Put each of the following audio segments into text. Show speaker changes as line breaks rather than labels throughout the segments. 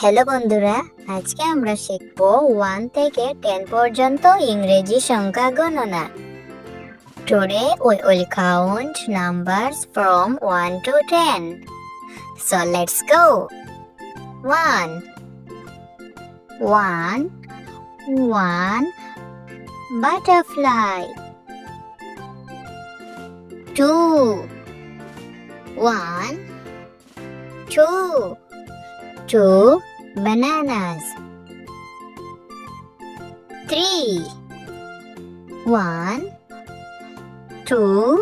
Hello বন্ধুরা, আজকে আমরা শিখব 1 থেকে 10 পর্যন্ত ইংরেজি সংখ্যা গণনা। Today we will count numbers from 1 to 10. So let's go. 1 1 butterfly. 2 1 2 bananas. 3 1 2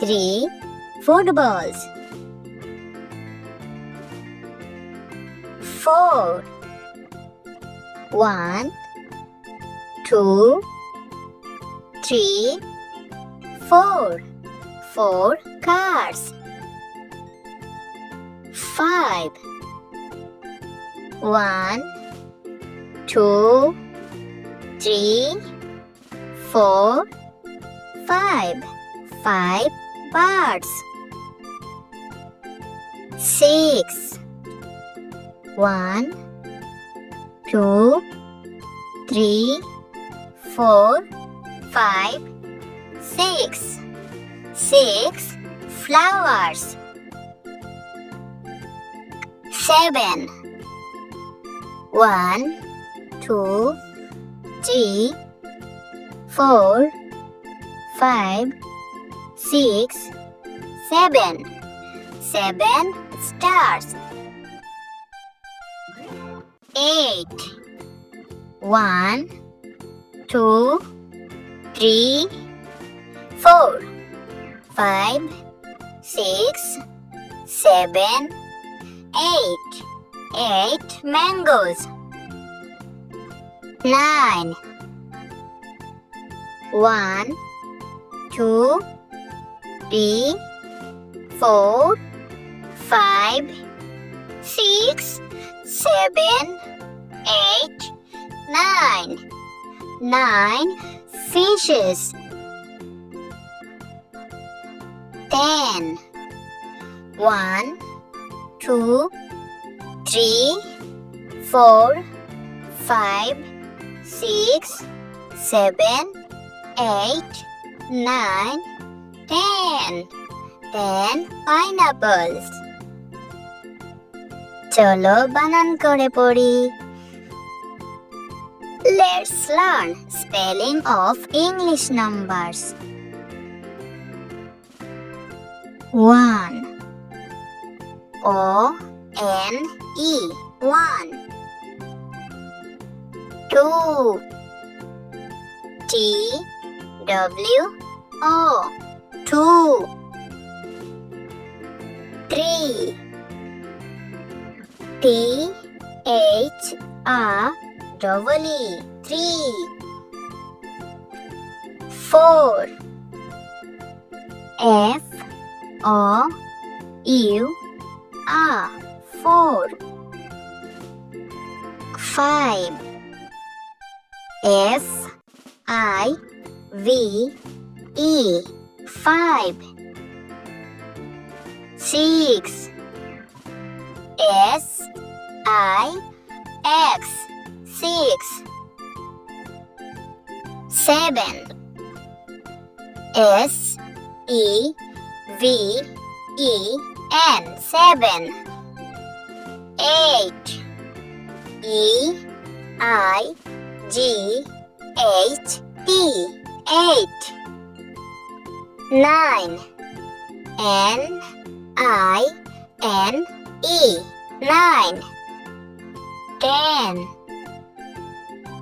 3 footballs. 4 1 2 3 4 cars. 5 1 2 3 4 5 birds. 6 1 2 3 4 5 6 flowers. 7 1 2 3 4 5 6 7 stars. 8 1 2 3 4 5 6 7 8 mangoes. 9 1 2 3 4 5 6 7 8 9 fishes. 10 1 2 3 4 5 6 7 8 9 10 pineapples. চলো বানান করে পড়ি। Let's learn spelling of English numbers. 1 O-N-E 1 2 T-W-O 2 3 T-H-R-E-E 3 4 F-O-U-R 4 5 F-I-V-E 5 6 S-I-X 6 7 S-E-V-E-N 7 8 E-I-G-H-T 8 9 N-I-N-E 9 10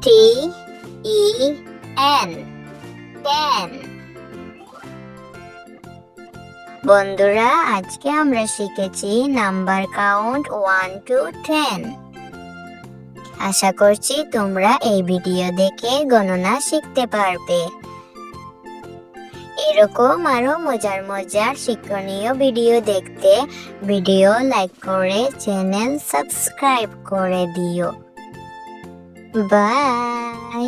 T-E-N 10 বন্ধুরা, আজকে আমরা শিখেছি number count 1 to 10। আশা করছি তোমরা এই ভিডিও দেখে গণনা শিখতে পারবে। এরকম আরো মজার শিক্ষণীয় ভিডিও দেখতে ভিডিও লাইক করে চ্যানেল সাবস্ক্রাইব করে দিও। বাই।